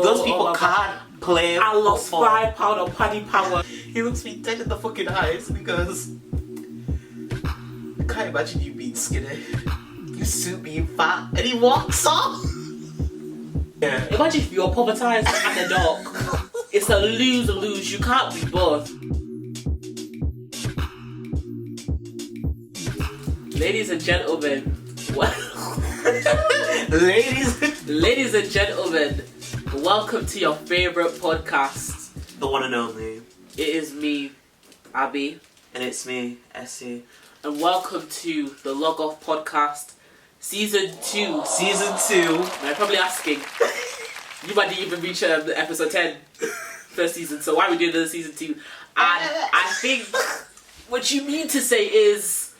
Those people can't play. I lost football. £5 on Paddy Power. He looks me dead in the fucking eyes and he goes, I can't imagine you being skinny. You suit being fat. And he walks off. Yeah. Imagine if you're povertised and a dog. It's a lose-lose. You can't be both. Ladies and gentlemen, ladies and gentlemen, welcome to your favourite podcast. The one and only. It is me, Abi. And it's me, Essie. And welcome to the Log Off Podcast, Season 2. Season 2. Now you're probably asking, you might even reach episode 10 first season, so why are we doing the Season 2? And I think what you mean to say is,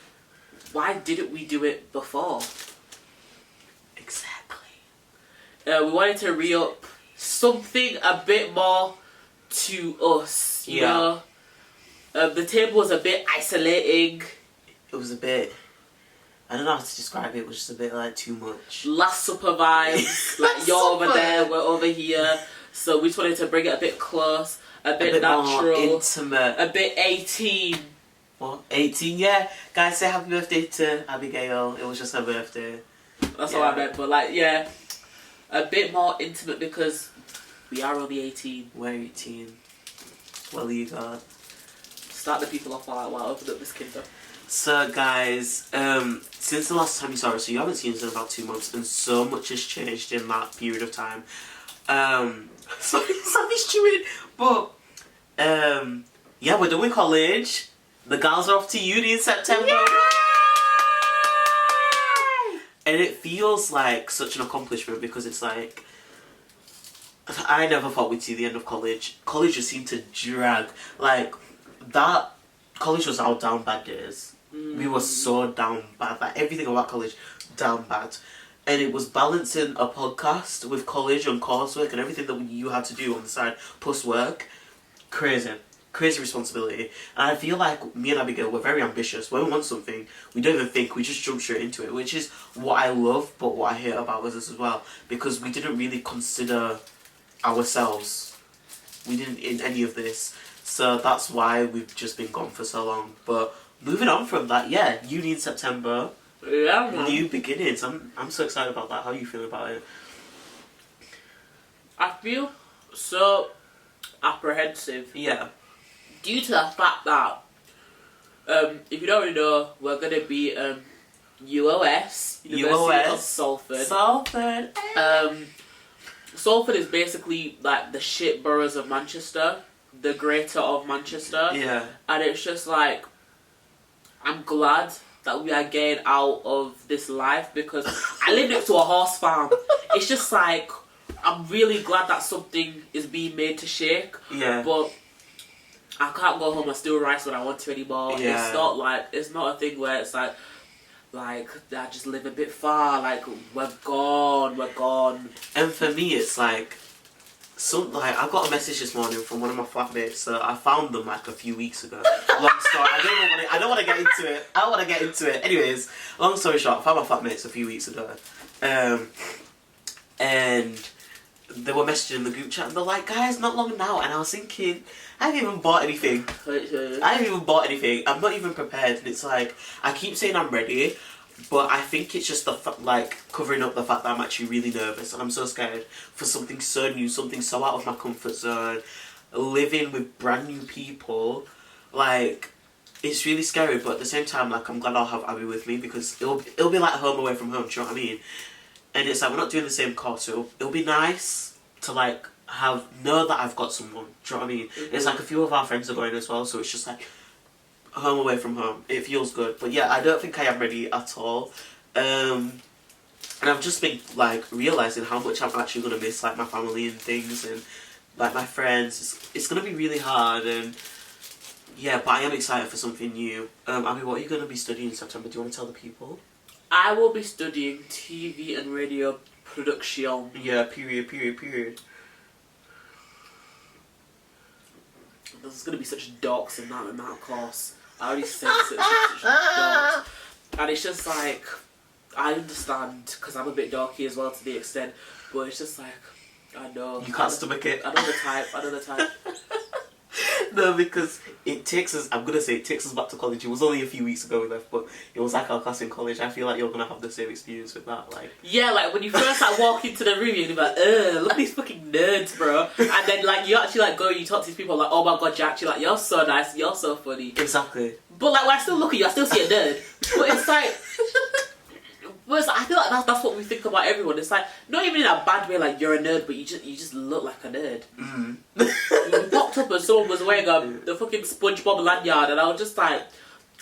why didn't we do it before? Exactly. We wanted to re-up something a bit more to us, you know? The table was a bit isolating. It was a bit, I don't know how to describe it, it was just a bit like too much. Last Supper vibes, like you're over there, we're over here. So we just wanted to bring it a bit close, a bit natural, more intimate, a bit 18. What? 18? Yeah. Guys, say happy birthday to Abigail. It was just her birthday. That's all I meant, but like, yeah, a bit more intimate because we are only 18. We're 18. Well, you got. Start the people off while I open up this Kinder. So, guys, since the last time you saw us, so you haven't seen us in about 2 months, and so much has changed in that period of time. Sorry, stupid. But, yeah, we're doing college. The girls are off to uni in September. Yay! And it feels like such an accomplishment because it's like, I never thought we'd see the end of college. College just seemed to drag. Like, that, college was our down bad days. We were so down bad. Like, everything about college, down bad. And it was balancing a podcast with college and coursework and everything that you had to do on the side, plus work. Crazy responsibility. And I feel like me and Abigail were very ambitious. When we want something, we don't even think, we just jump straight into it, which is what I love, but what I hate about us as well, because we didn't really consider ourselves. We didn't in any of this. So that's why we've just been gone for so long. But moving on from that, yeah, uni in September. Yeah, man. New beginnings. I'm so excited about that. How are you feeling about it? I feel so apprehensive. Yeah. Due to the fact that, if you don't really know, we're going to be UOS, University of Salford. Salford is basically like the shit boroughs of Manchester, the greater of Manchester. Yeah. And it's just like, I'm glad that we are getting out of this life because I live next to a horse farm. It's just like, I'm really glad that something is being made to shake. Yeah. But I can't go home and steal rice when I want to anymore. Yeah. It's not a thing where it's like I just live a bit far, like we're gone. And for me it's like, I got a message this morning from one of my flatmates, so I found them like a few weeks ago. Long story, I don't want to get into it. Anyways, long story short, I found my flatmates a few weeks ago. And they were messaging in the group chat and they're like, guys, not long now. And I was thinking, I haven't even bought anything. I'm not even prepared. And it's like, I keep saying I'm ready, but I think it's just covering up the fact that I'm actually really nervous and I'm so scared for something so new, something so out of my comfort zone, living with brand new people. Like, it's really scary, but at the same time, like, I'm glad I'll have Abby with me because it'll be like home away from home, do you know what I mean? And it's like, we're not doing the same course, so it'll be nice to like know that I've got someone, do you know what I mean? Mm-hmm. It's like a few of our friends are going as well, so it's just like home away from home. It feels good. But yeah, I don't think I am ready at all. And I've just been like realising how much I'm actually going to miss like my family and things and like my friends. It's going to be really hard and yeah, but I am excited for something new. Abby, what are you going to be studying in September? Do you want to tell the people? I will be studying TV and radio production. Yeah, period. There's going to be such dorks in that course. I already sense it. Such dorks. And it's just like, I understand, because I'm a bit dorky as well to the extent, but it's just like, I know. You can't stomach it. I know the type. No, because it takes us, I'm going to say it takes us back to college. It was only a few weeks ago we left, but it was like our class in college. I feel like you're going to have the same experience with that. Like, yeah, like when you first like walk into the room, you're like, look at these fucking nerds, bro. And then like you actually like go, you talk to these people like, oh my god, you're actually like, you're so nice, you're so funny. Exactly. But like when I still look at you, I still see a nerd. But it's like, I feel like that's what we think about everyone. It's like, not even in a bad way, like you're a nerd, but you just look like a nerd. Mm. You popped up and someone was wearing the fucking SpongeBob lanyard, and I was just like,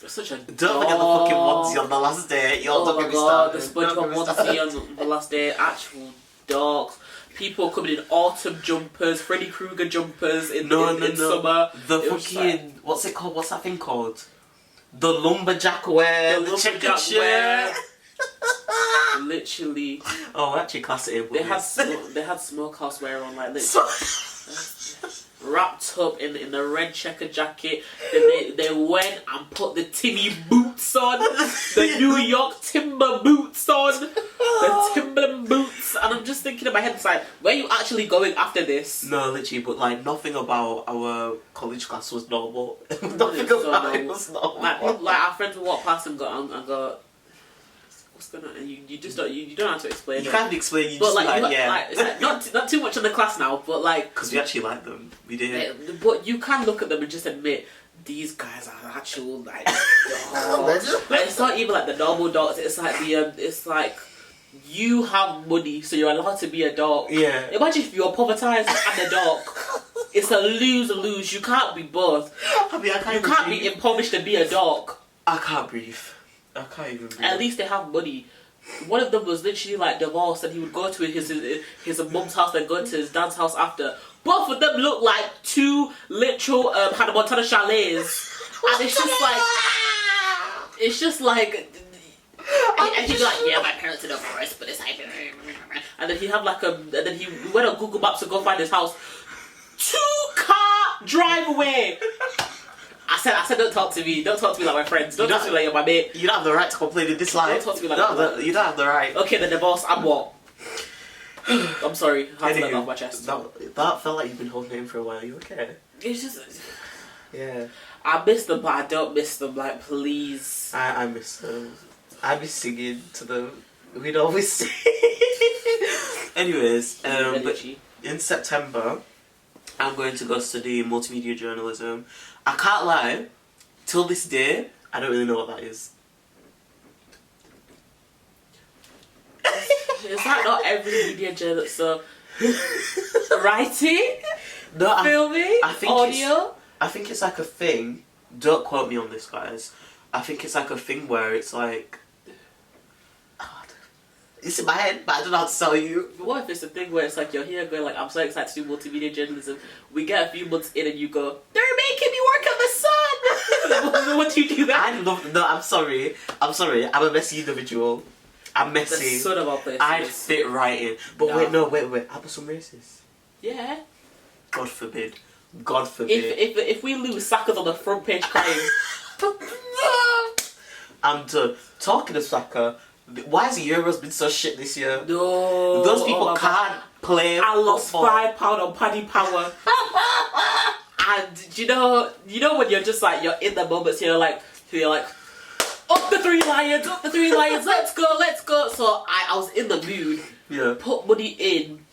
such a Don't forget the fucking onesie on the last day. You're oh my god, the SpongeBob onesie on the last day. Actual dogs. People coming in autumn jumpers, Freddy Krueger jumpers in summer. The fucking, what's it called? What's that thing called? The lumberjack wear. The checkered shirt. Literally. Oh, actually, class it. They had smokehouse wear on, like literally. Wrapped up in the red checker jacket. Then they went and put the Timmy boots on, the New York Timber boots on, the Timberland boots, and I'm just thinking in my head, it's like, where are you actually going after this? No, literally, but like nothing about our college class was normal. Nothing about it was normal. Like our friends would walk past and go. What's going on? And you just don't you don't have to explain. You it. can't explain. You but just like, yeah. Like, it's like not too much on the class now, but like because we actually like them. We did. But you can look at them and just admit these guys are actual like dogs. Like, it's not even like the normal dogs. It's like it's like you have money, so you're allowed to be a dog. Yeah. Imagine if you're povertized and a dog. It's a lose-lose. You can't be both. I mean, you can't be impoverished and be a dog. I can't breathe. I can't even breathe. At least they have money. One of them was literally like divorced, and he would go to his mum's house and go to his dad's house after. Both of them look like two literal Hannah Montana chalets, and it's just like, and he'd be like, yeah, my parents are divorced, but it's like, and then he had like and then he went on Google Maps to go find his house. 2-car drive away. I said, don't talk to me. Don't talk to me like my friends. Don't talk to me like you're my mate. You don't have the right to complain in this life. Don't talk to me like you don't have the right. Okay, the divorce. I'm what? I'm sorry. I had to let that off my chest. That felt like you've been holding it in for a while. You okay? It's just. Yeah. I miss them, but I don't miss them. Like, please. I miss them. I miss singing to them. We'd always sing. Anyways, but in September, I'm going to go study multimedia journalism. I can't lie, till this day, I don't really know what that is. Is that not every media journalist? So, writing? No, filming? I think audio? I think it's like a thing, don't quote me on this, guys. I think it's like a thing where it's like, it's in my head, but I don't know how to tell you. But what if it's a thing where it's like you're here going like, I'm so excited to do multimedia journalism. We get a few months in and you go, they're making me work on the sun. What do you do that? No, I'm sorry. I'm a messy individual. I'm messy. The son of our place. I'd fit right in. But no. wait. Are some racist? Yeah. God forbid. God forbid. If we lose Saka's on the front page crying. I'm done. Talking of Saka, why has the Euros been so shit this year? No. Those people can't play. I lost £5 on Paddy Power. And you know when you're just like, you're in the moments, you're like, up the three lions, let's go. So I was in the mood. Yeah. Put money in.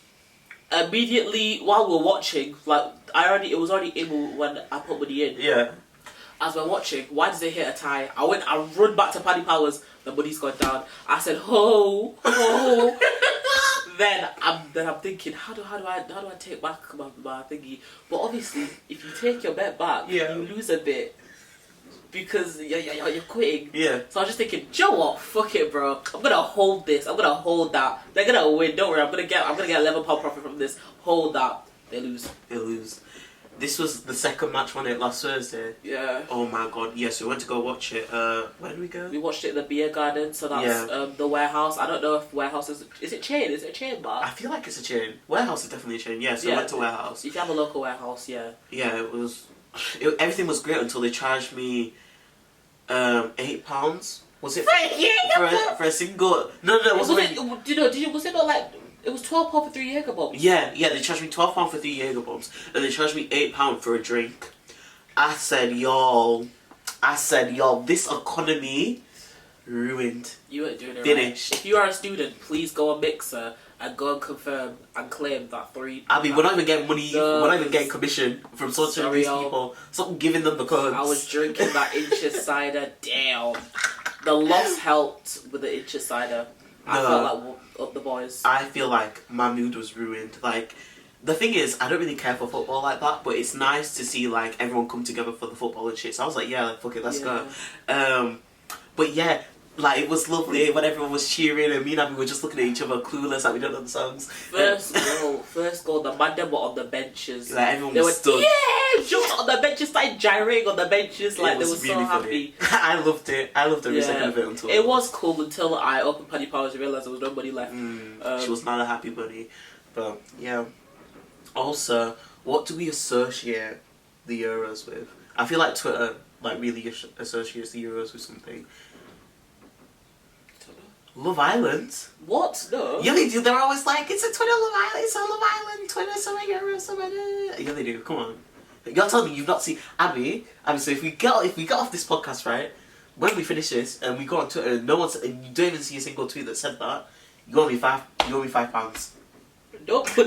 Immediately while we're watching, like it was already in when I put money in. Yeah. As we're watching, why does it hit a tie? I run back to Paddy Powers, the money's gone down. I said, ho. then I'm thinking, how do I take back my thingy? But obviously, if you take your bet back, you lose a bit. Because you're quitting. Yeah. So I was just thinking, do you know what? Fuck it, bro. I'm gonna hold this. I'm gonna hold that. They're gonna win. Don't worry. I'm gonna get £11 profit from this. Hold that. They lose. This was the second match, wasn't it? Last Thursday. Yeah. Oh my god. Yes, we went to go watch it. Where did we go? We watched it in the beer garden. So that's the Warehouse. I don't know if Warehouse is it chain? Is it a chain bar? I feel like it's a chain. Warehouse is definitely a chain. Yeah. So we went to Warehouse. If you have a local Warehouse, yeah. Yeah, it was. Everything was great until they charged me £8. Was it for a single? No, it wasn't. Was it not like It was £12 for 3 Jaeger bombs. Yeah, they charged me £12 for 3 Jaeger bombs, and they charged me £8 for a drink. I said, y'all, this economy ruined. You weren't doing it Finished. right. If you are a student, please go on Mixer and go and confirm and claim that £3. Abby, we're not even getting money. We're not even getting commission from sorting these people. Stop giving them the codes. I was drinking that inches cider. Damn. The loss helped with the inches cider. I felt like up the boys. I feel like my mood was ruined. Like, the thing is, I don't really care for football like that, but it's nice to see like everyone come together for the football and shit. So I was like, yeah, like, fuck it, let's go. But yeah, like it was lovely when everyone was cheering and me and Abby were just looking at each other, clueless, like we don't know the songs. First goal, the man them were on the benches. Like everyone they was stood. Yeah, jumped on the benches, started gyrating on the benches, like they were really so happy. I loved it. I loved every second of it until it was cool until I opened Paddy Powers and realised there was nobody left. She was not a happy bunny, but yeah. Also, what do we associate the Euros with? I feel like Twitter like really associates the Euros with something. Love Island. What? No. Yeah, they do. They're always like, it's a Twitter Love Island, it's a Love Island, Twitter, so Euros, so yeah, they do. Come on. You're telling me you've not seen Abby. So if we get off this podcast, right, when we finish this and we go on Twitter, and you don't even see a single tweet that said that, you owe me £5. Don't put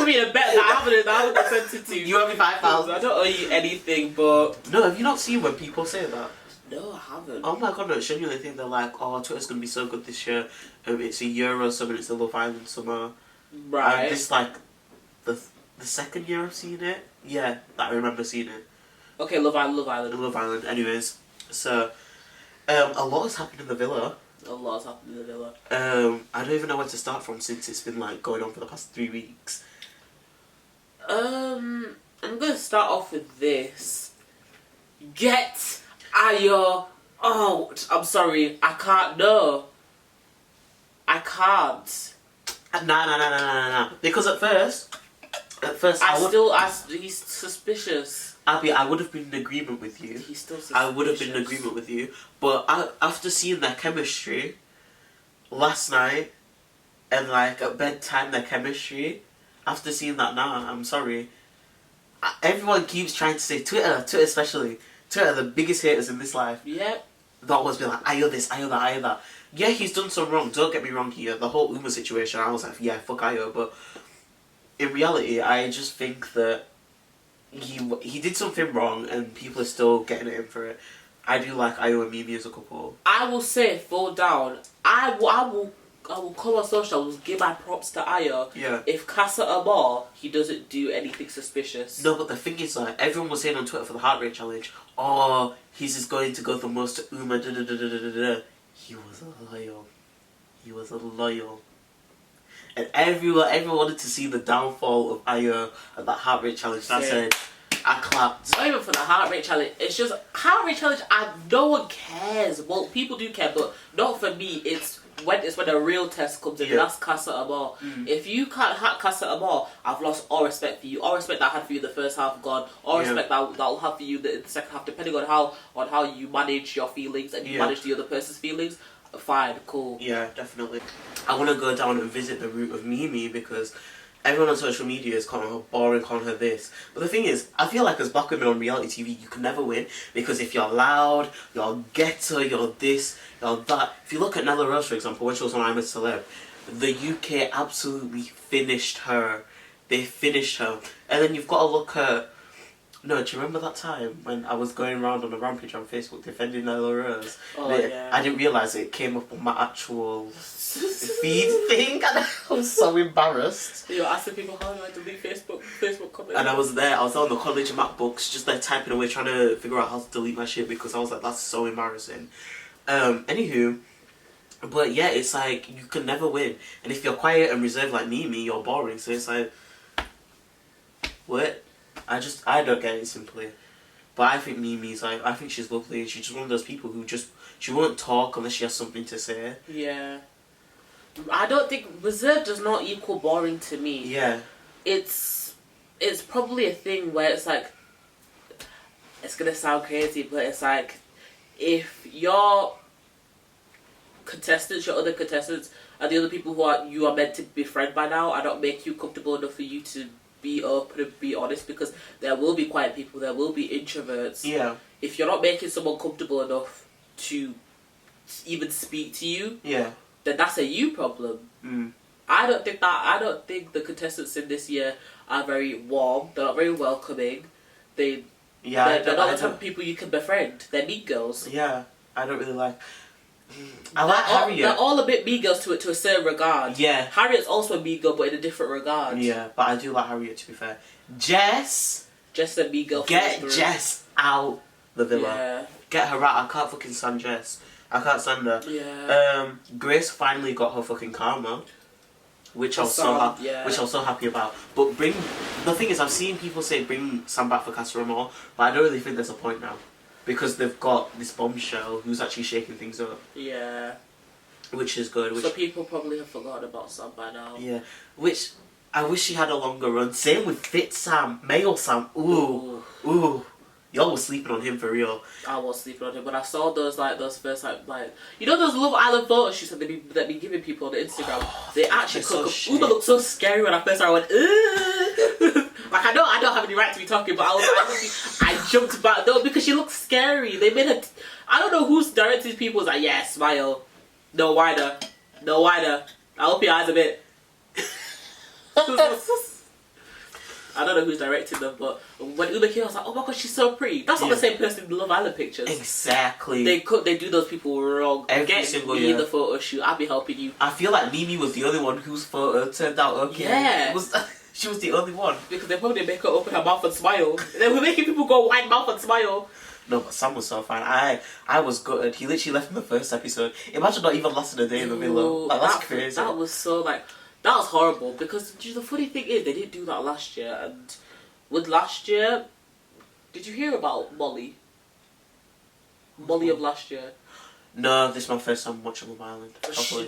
me in a bet that I haven't consented to. You owe me £5. I don't owe you anything, but no, have you not seen when people say that? No, I haven't. Oh my god, no, it's genuinely think they're like, oh, Twitter's gonna be so good this year. It's a Euro summer, it's a Love Island summer. Right. And this like the second year I've seen it. Yeah, that I remember seeing it. Okay, Love Island. Love Island. Anyways, so a lot has happened in the villa. A lot has happened in the villa. I don't even know where to start from since it's been like going on for the past 3 weeks. I'm gonna start off with this. Get Ayo out. I'm sorry, I can't. No, I can't. Nah. Because at first, he's suspicious. Abby, I would have been in agreement with you. He's still suspicious. I would have been in agreement with you. But after seeing their chemistry last night, and like at bedtime, their chemistry, after seeing that now, I'm sorry. Everyone keeps trying to say Twitter especially. Twitter are the biggest haters in this life. Yep. They'll always be like, I owe this, I owe that, I owe that. Yeah, he's done some wrong, don't get me wrong here. The whole Uma situation, I was like, yeah, fuck Ayo. But in reality, I just think that he did something wrong and people are still getting at him for it. I do like Ayo and Mimi as a couple. I will say, fall down. I will call on social, I will give my props to Ayo. Yeah. If Casa Amar, he doesn't do anything suspicious. No, but the thing is, like, everyone was saying on Twitter for the heart rate challenge, oh, he's just going to go the most to Uma, He was a loyal. And everyone wanted to see the downfall of Ayo at that heart rate challenge. And I said, I clapped. Not even for the heart rate challenge. It's just heart rate challenge. No one cares. Well, people do care, but not for me. It's when the real test comes in. Yeah. That's Casa Amar. If you can't hack Casa Amar, I've lost all respect for you. All respect that I had for you the first half gone. All respect that I'll have for you in the second half, depending on how you manage your feelings and you manage the other person's feelings. Fine, cool. Yeah, definitely. I want to go down and visit the root of Mimi because everyone on social media is calling her boring, calling her this. But the thing is, I feel like as black women on reality TV, you can never win because if you're loud, you're ghetto, you're this, you're that. If you look at Nella Rose, for example, when she was on I'm a Celeb, the UK absolutely finished her. They finished her. And then you've got to look at... No, do you remember that time when I was going around on a rampage on Facebook defending Nella Rose? Oh, yeah. I didn't realise it came up on my actual feed thing and I was so embarrassed. You were asking people how do I delete Facebook comments? And I was on the college MacBooks just there typing away trying to figure out how to delete my shit because I was like, that's so embarrassing. Anywho, but yeah, it's like you can never win. And if you're quiet and reserved like Mimi, you're boring. So it's like, what? I don't get it simply. But I think Mimi's like, I think she's lovely and she's just one of those people who she won't talk unless she has something to say. Yeah. I don't think, reserved does not equal boring to me. Yeah. It's probably a thing where it's like, it's gonna sound crazy, but it's like, if your other contestants and the other people you are meant to befriend by now are not make you comfortable enough for you to be open and be honest, because there will be quiet people, there will be introverts. Yeah. If you're not making someone comfortable enough to even speak to you, yeah, then that's a you problem. I don't think the contestants in this year are very warm. They're not very welcoming. They're not the type of people you can befriend. They're mean girls. Yeah, I don't really like. I like Harriet. They're all a bit mean girls to a certain regard. Yeah. Harriet's also a mean girl, but in a different regard. Yeah, but I do like Harriet, to be fair. Jess a mean girl. Get Jess out the villa. Yeah. Get her out. I can't fucking stand Jess. I can't stand her. Yeah. Grace finally got her fucking karma, which I was so happy about. But the thing is, I've seen people say bring Sam back for Casa Amor, but I don't really think there's a point now, because they've got this bombshell who's actually shaking things up. Yeah. Which is good. So people probably have forgotten about Sam by now. Yeah. Which I wish she had a longer run. Same with Fit Sam, male Sam. Ooh. Y'all was sleeping on him for real. I was sleeping on him. When I saw those first you know those Love Island photo shoots that they be giving people on the Instagram. They actually Uma looked so scary when I first saw her. I went, ugh. Like I don't have any right to be talking, but I jumped back though because she looked scary. They made her. I don't know who's directed these people. Was like, yeah, smile, no wider. I open your eyes a bit. I don't know who's directing them, but when Uma came, I was like, oh my god, she's so pretty. That's not the same person in the Love Island pictures. Exactly. They do those people wrong. Every single year. The photo shoot. I'll be helping you. I feel like Mimi was the only one whose photo turned out okay. Yeah. She was the only one. Because they probably make her open her mouth and smile. They were making people go wide mouth and smile. No, but Sam was so fine. I was gutted. He literally left in the first episode. Imagine not even lasting a day in the villa. Like, that's crazy. That was so that was horrible, because the funny thing is they didn't do that last year, and with last year, did you hear about Molly? Molly of last year? No, this is my first time watching Love Island.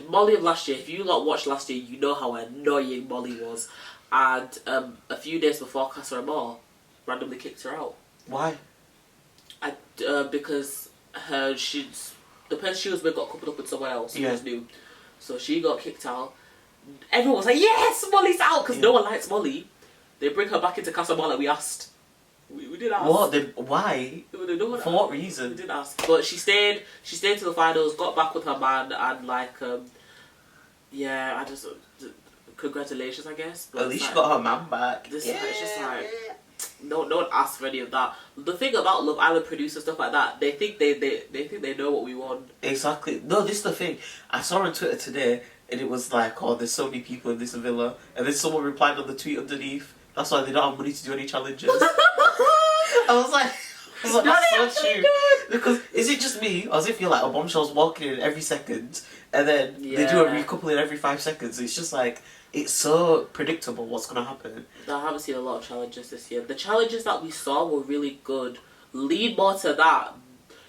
Molly of last year, if you lot watched last year, you know how annoying Molly was. And a few days before Casa Amor, randomly kicked her out. Why? Because the person she was with got coupled up with someone else who was new. So she got kicked out. Everyone was like, yes, Molly's out, because no one likes Molly. They bring her back into Casa Amor like we asked. We did ask. What? Why? For what reason? We did ask. But she stayed to the finals, got back with her man, and I just congratulations, I guess. But at least she got her man back. It's just like no one asked for any of that. The thing about Love Island producers, stuff like that, they think they know what we want. Exactly. No, this is the thing. I saw on Twitter today, and it was like, oh, there's so many people in this villa, and then someone replied on the tweet underneath, that's why they don't have money to do any challenges. I was like, that's so true. Because is it just me, or does it feel like a bombshell's walking in every second, and then they do a recoupling every 5 seconds? It's just like, it's so predictable what's going to happen. I haven't seen a lot of challenges this year. The challenges that we saw were really good. Lead more to that.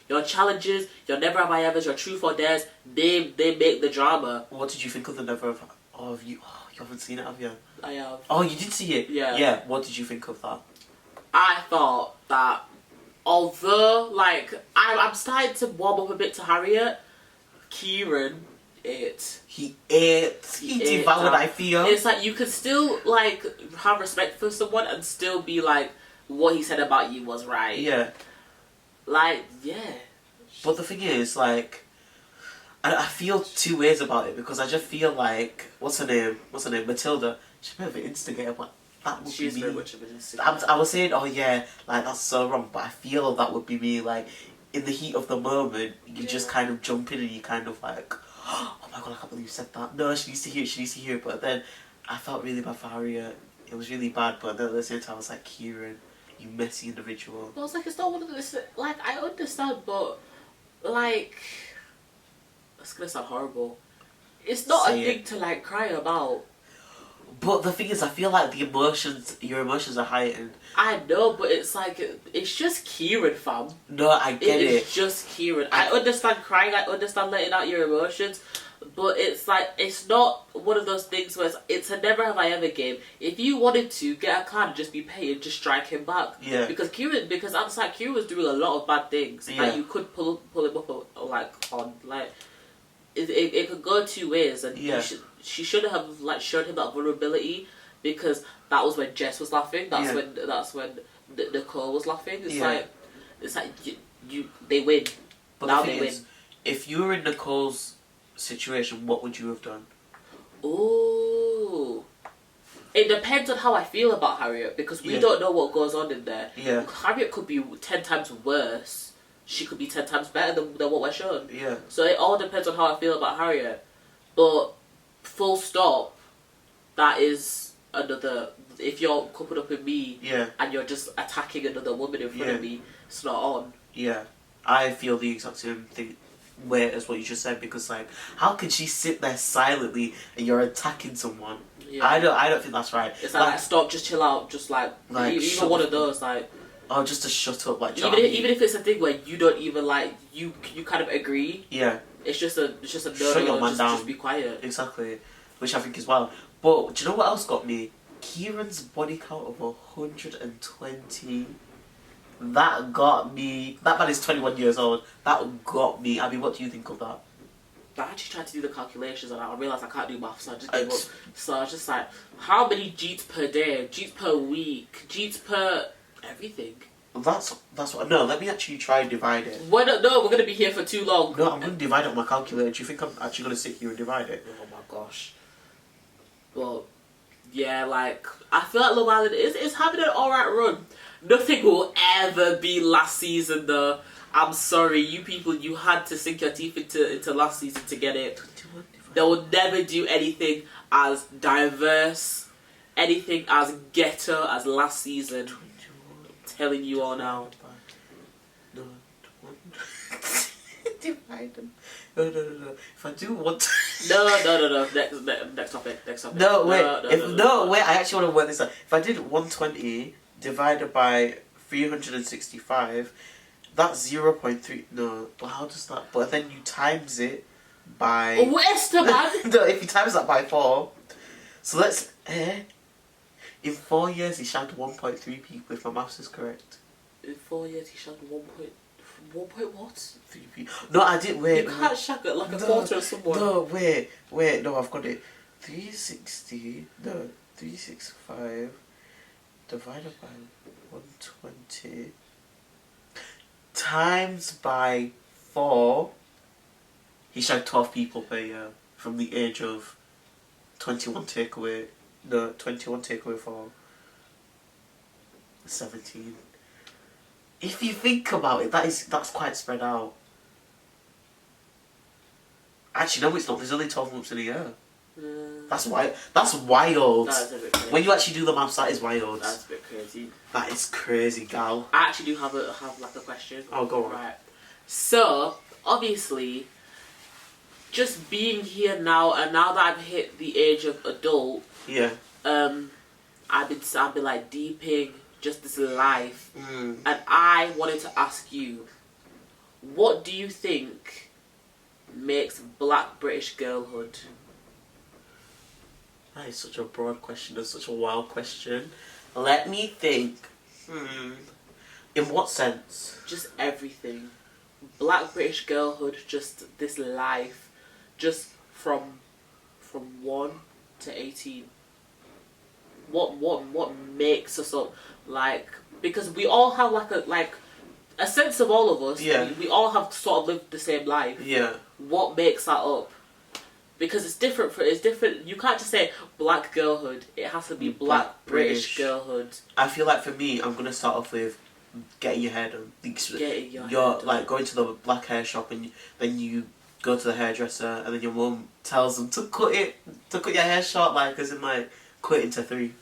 Your challenges, your Never Have I Ever's, your Truth or Dares, they make the drama. What did you think of the Never Have you haven't seen it, have you? I have. Oh, you did see it? Yeah. Yeah, what did you think of that? I thought that, although, I'm starting to warm up a bit to Harriet, Kieran ate. He devoured, I feel. It's like, you could still, have respect for someone and still be like, what he said about you was right. Yeah. Yeah. But the thing is, I feel 2 ways about it, because I just feel like, what's her name, Matilda, she's a bit of an instigator, but that would be me. Very much of an instigator. I was saying, oh yeah, that's so wrong, but I feel that would be me, in the heat of the moment, you just kind of jump in and you kind of oh my god, I can't believe you said that. No, she needs to hear it, but then I felt really bad for Harriet. It was really bad, but then at the same time I was like, Kieran, you messy individual. I was like, it's not one of those, I understand, but, it's gonna sound horrible. It's not a thing to, cry about. But the thing is, I feel like your emotions are heightened. I know, but it's it's just Kieran, fam. No, I get it. It's just Kieran. I understand crying, I understand letting out your emotions, but it's it's not one of those things where it's a Never Have I Ever game. If you wanted to, get a card and just be paid and just strike him back. Yeah. Because Kieran was doing a lot of bad things. Yeah. You could pull him up on, it could go two ways, and Yeah. she should have like showed him that vulnerability, because that was when Jess was laughing. That's when Nicole was laughing. It's like they win. But now the thing they is, win. if you were in Nicole's situation, what would you have done? Ooh. It depends on how I feel about Harriet, because we don't know what goes on in there. Yeah. Harriet could be 10 times worse. She could be 10 times better than what we're shown. Yeah. So it all depends on how I feel about Harriet. But full stop, that is another... If you're coupled up with me and you're just attacking another woman in front of me, it's not on. Yeah. I feel the exact same thing way as what you just said, because like, how can she sit there silently and you're attacking someone? Yeah. I don't think that's right. It's like stop, just chill out, just like even one of those like. Oh, just to shut up, like. Even if it's a thing where you don't even like you kind of agree. Yeah. It's just a no. Shut your man down. Just be quiet. Exactly, which I think as well. But do you know what else got me? Kieran's body count of 120. That got me. That man is 21 years old. That got me. I mean, what do you think of that? I actually tried to do the calculations and I realised I can't do maths, so I just gave up. So I was just like, how many Jeets per day, Jeets per week, Jeets per everything? That's what. No, let me actually try and divide it. Why not? No, we're gonna be here for too long. No, I'm gonna divide it on my calculator. Do you think I'm actually gonna sit here and divide it? Oh my gosh. Well, yeah, like I feel like Love Island is having an alright run. Nothing will ever be last season though. I'm sorry, you people, you had to sink your teeth into last season to get it. They will never do anything as diverse, anything as ghetto as last season. I'm telling you all now. No, divide them. No. If I do want to... No. Next topic. No, wait. No, wait. I actually want to work this out. If I did 120 divided by 365, that's 0.3. No, but how does that? But then you times it by. Oh, Esteban! No, if you times that by 4. So let's. In 4 years, he shagged 1.3 people. If my maths is correct. In 4 years, he shagged 1 what? 3 people. No, I did. Wait. You can't shag it like a quarter of someone. No, wait. No, I've got it. 360. No, 365 divided by 120 times by 4. He shagged 12 people per year from the age of 21 takeaway. No, 21 takeaway 4. 17. If you think about it, that's quite spread out. Actually, no, it's not. There's only 12 months in a year. That's wild. That's wild. That's a bit crazy. When you actually do the maths, that is wild. That's a bit crazy. That is crazy, gal. I actually do have like a question. Oh, go on. Right. So obviously, just being here now, and now that I've hit the age of adult, yeah. I've been like deeping just this life, and I wanted to ask you, what do you think makes Black British girlhood? That is such a broad question and such a wild question. Let me think. In what sense? Just everything. Black British girlhood, just this life, just from 1 to 18. What makes us up? Like, because we all have like a sense of all of us. Yeah. We all have sort of lived the same life. Yeah. What makes that up? Because it's different. You can't just say black girlhood. It has to be black British girlhood. I feel like for me, I'm gonna start off with getting your hair done. You're like going to the black hair shop, and then you go to the hairdresser, and then your mum tells them to cut your hair short, like as in like cut it into 3.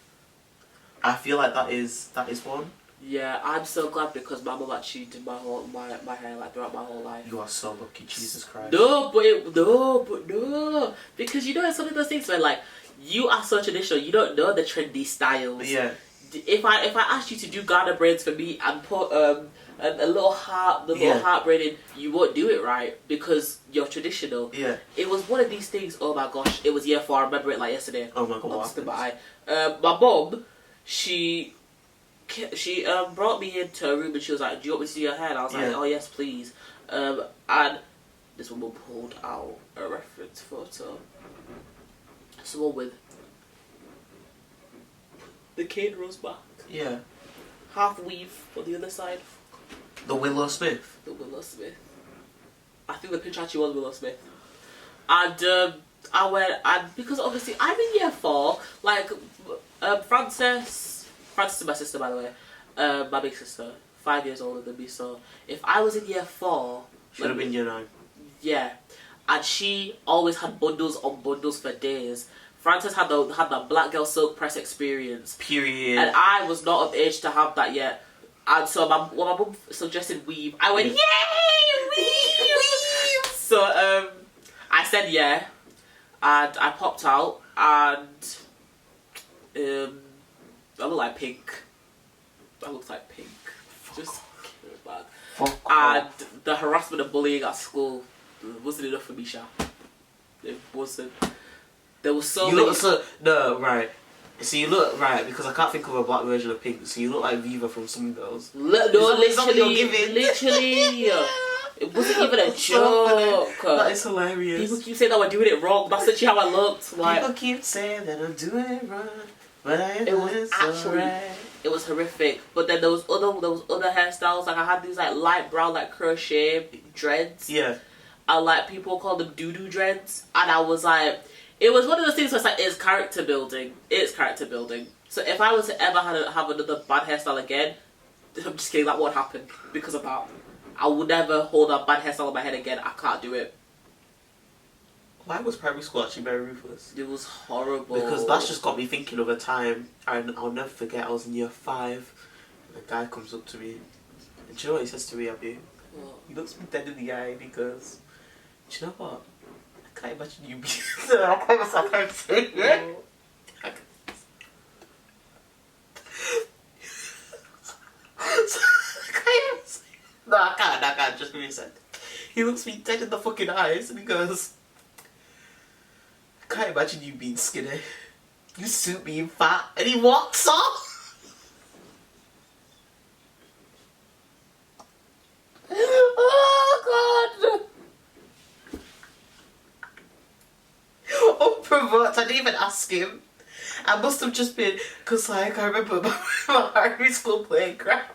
I feel like that is one. Yeah, I'm so glad because my mum actually did my hair like throughout my whole life. You are so lucky, Jesus Christ. No, because you know it's one of those things where like you are so traditional, you don't know the trendy styles. Yeah. If I asked you to do Ghana braids for me and put a little heart, heart braid in, you won't do it right because you're traditional. Yeah. It was one of these things. Oh my gosh, it was year 4. I remember it like yesterday. Oh my god. My mum, she brought me into her room and she was like, "Do you want me to do your hair?" And I was like, "Oh yes, please." And this woman pulled out a reference photo. Someone with the cane rose back. Yeah. Half weave on the other side. The Willow Smith. The Willow Smith. I think the picture actually was Willow Smith. And I went, and because obviously I'm in year 4, like, Frances is my sister, by the way, my big sister, 5 years older than me, so if I was in year 4... Should have been year 9. Yeah, and she always had bundles on bundles for days. Frances had the black girl silk press experience. Period. And I was not of age to have that yet. And so when my mum suggested weave, I went, yay, weave! So I said yeah, and I popped out, and I look like pink. Just kill it back. And the harassment and bullying at school wasn't enough for me, Sha. It wasn't. There was so many... No, right. So you look, right, because I can't think of a black version of pink, so you look like Viva from Some Girls. Literally. It wasn't even a joke. That is hilarious. People keep saying that we're doing it wrong. That's literally how I looked. Like, people keep saying that I'm doing it wrong, but I it was actually right. It was horrific. But then there was other hairstyles. Like I had these like light brown like crochet dreads. Yeah. And like people call them doo-doo dreads, and I was like, it was one of those things where it's like, it's character building. It's character building. So if I was to ever have another bad hairstyle again, I'm just kidding, that won't happen because of that. I would never hold a bad hairstyle on my head again. I can't do it. Why was primary school actually very ruthless? It was horrible. Because that's just got me thinking of a time, and I'll never forget, I was in year 5, and a guy comes up to me, and do you know what he says to me, Abby? What? He looks me dead in the eye because, do you know what? I can't imagine you being... I can't say it. No, I can't, just give me a sec. He looks me dead in the fucking eyes and he goes, I can't imagine you being skinny. You suit being fat. And he walks off. Oh God. Unprovoked, I didn't even ask him. I must have just been, because like, I remember my primary school playground.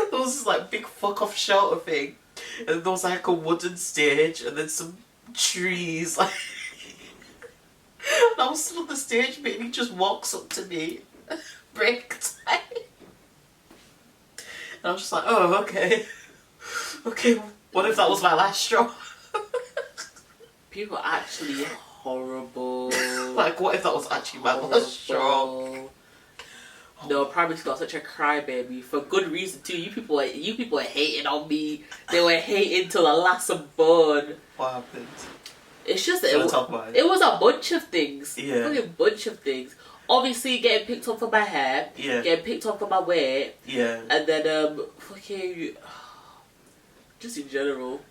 There was this like big fuck off shelter thing, and there was like a wooden stage, and then some trees. Like, and I was still on the stage, but he just walks up to me, break time, and I was just like, oh, okay, okay. What if that was my last straw? People are actually horrible. Like, what if that was actually my last straw? No, primary school, I was such a crybaby for good reason too. You people are hating on me. They were hating till the last bone. What happened? It's just that it was a bunch of things. Yeah. A bunch of things. Obviously, getting picked on for my hair. Yeah. Getting picked on for my weight. Yeah. And then fucking, just in general.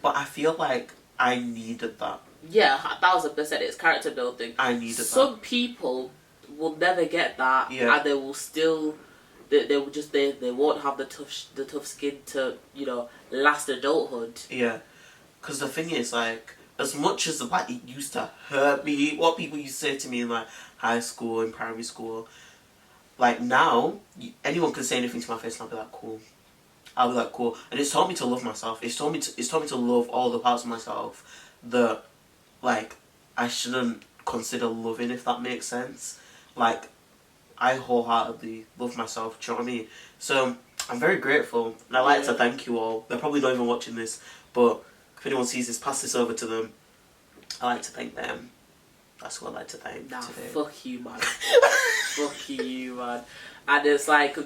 But I feel like I needed that. Yeah, 1000%. It's character building. I needed that. Some people will never get that, yeah. and they will still, they will just they won't have the tough skin to, you know, last adulthood. Yeah, because the thing is, like, as much as like it used to hurt me, what people used to say to me in like high school and primary school, like now anyone can say anything to my face and I'll be like cool. I'll be like cool, and it's taught me to love myself. It's taught me to love all the parts of myself that like I shouldn't consider loving, if that makes sense. Like, I wholeheartedly love myself, do you know what I mean? So, I'm very grateful, and I'd like to thank you all. They're probably not even watching this, but if anyone sees this, pass this over to them. I'd like to thank them. That's who I'd like to thank today. Fuck you, man. Fuck you, man. And it's like,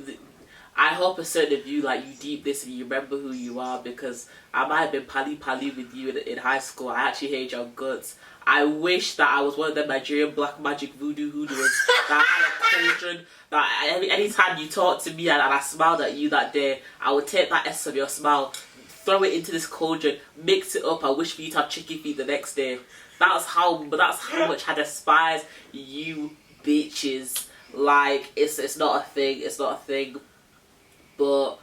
I hope a certain of you, like, you deep this and you remember who you are, because I might have been pally with you in high school. I actually hate your guts. I wish that I was one of them Nigerian black magic voodoo hoodooers that had a cauldron, that anytime you talked to me and I smiled at you that day, I would take that S of your smile, throw it into this cauldron, mix it up, and wish for you to have chicken feet the next day. That's how much I despise you bitches. Like, it's not a thing, But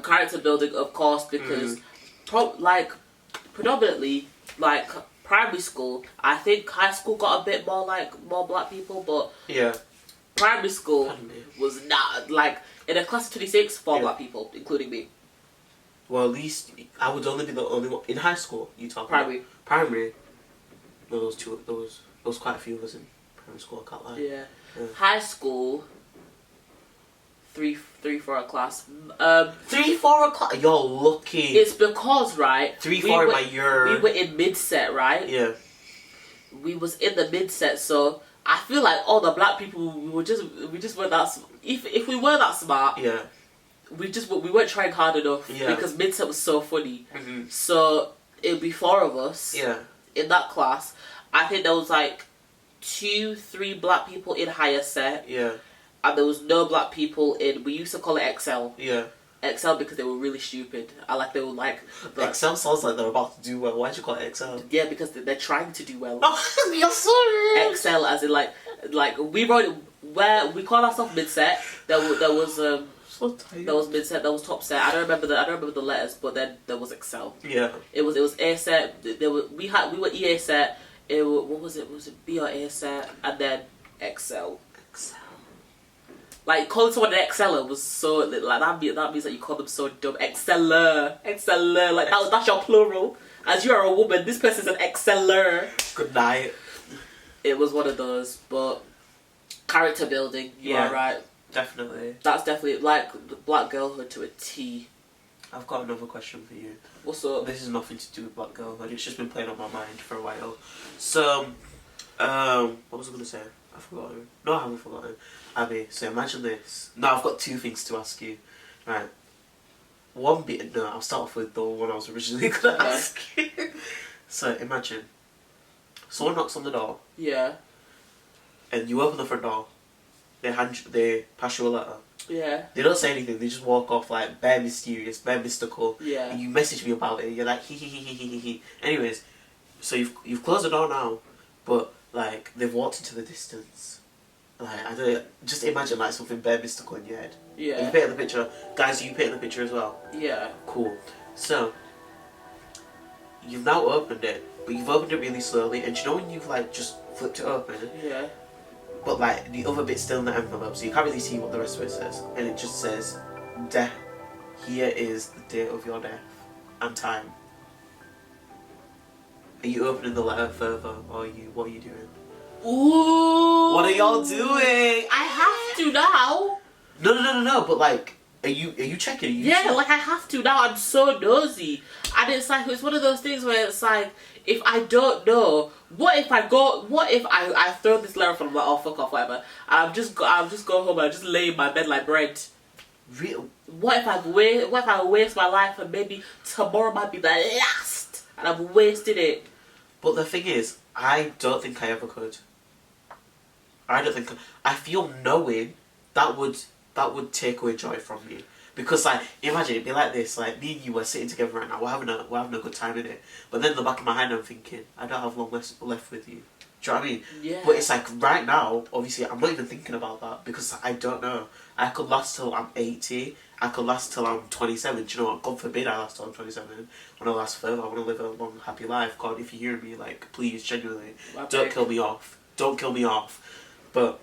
character building, of course, because predominantly, like, primary school. I think high school got a bit more, like, more black people, but Yeah. primary school was not, like, in a class of 26, 4 black people, including me. Well, at least I would only be the only one in high school. You talk Primary. About primary. There was quite a few of us in primary school. I can't lie. Yeah. Yeah. High school. 3 for a class. 3, 4 o'clock. You're lucky. It's because, right. 3, 4 in my year. We were in mid-set, right? Yeah. We was in the mid-set, so I feel like all the black people we just weren't that. If we were that smart. Yeah. We weren't trying hard enough. Yeah. Because mid-set was so funny. Mm-hmm. So it'd be 4 of us. Yeah. In that class, I think there was like 2, 3 black people in higher set. Yeah. And there was no black people in. We used to call it XL. Yeah. XL because they were really stupid. They were like. XL sounds like they're about to do well. Why'd you call it XL? Yeah, because they're trying to do well. Oh, you're sorry. XL as in like we wrote where we call ourselves mid set. There was So tired. There was mid set. There was top set. I don't remember the letters, but then there was XL. Yeah. It was A set. We were EA set. What was it? Was it B or A set? And then XL. XL. Like, calling someone an exceller was so, like, that means that you call them so dumb. Exceller. Like, that's your plural. As you are a woman, this person's an exceller. Good night. It was one of those, but character building, you are right. Definitely. That's definitely, like, the black girlhood to a T. I've got another question for you. What's up? This is nothing to do with black girlhood. It's just been playing on my mind for a while. So, what was I going to say? I've forgotten. No, I haven't forgotten. Abby, so imagine this. Now I've got 2 things to ask you. Right. One bit, no, I'll start off with the one I was originally going to ask you. So imagine, someone knocks on the door. Yeah. And you open the front door. They pass you a letter. Yeah. They don't say anything, they just walk off like bare mysterious, bare mystical. Yeah. And you message me about it, you're like he. Anyways, so you've closed the door now, but like they've walked into the distance. Like, I don't just imagine like something bare mystical in your head. Yeah. You paint the picture. Guys, you paint the picture as well? Yeah. Cool. So, you've now opened it, but you've opened it really slowly, and you know when you've like just flipped it open? Yeah. But like the other bit's still in the envelope, so you can't really see what the rest of it says. And it just says, death. Here is the date of your death and time. Are you opening the letter further, or what are you doing? Ooh. What are y'all doing? I have to now. No. But like, are you checking? Like I have to now. I'm so nosy, and it's like it's one of those things where it's like if I don't know, what if I throw this letter from like, oh fuck off, whatever. And I'll just go home and I just lay in my bed like bread. Real. What if I waste my life and maybe tomorrow might be the last and I've wasted it. But the thing is, I don't think I ever could. I feel knowing that would take away joy from me. Because like, imagine it'd be like this, like me and you were sitting together right now, we're having a good time in it. But then in the back of my mind I'm thinking, I don't have long left with you. Do you know what I mean? Yeah. But it's like right now, obviously I'm not even thinking about that because I don't know. I could last till I'm 80, I could last till I'm 27. Do you know what? God forbid I last till I'm 27. I want to last further, I want to live a long, happy life. God, if you hear me, like, please, genuinely, don't kill me off. Don't kill me off. But,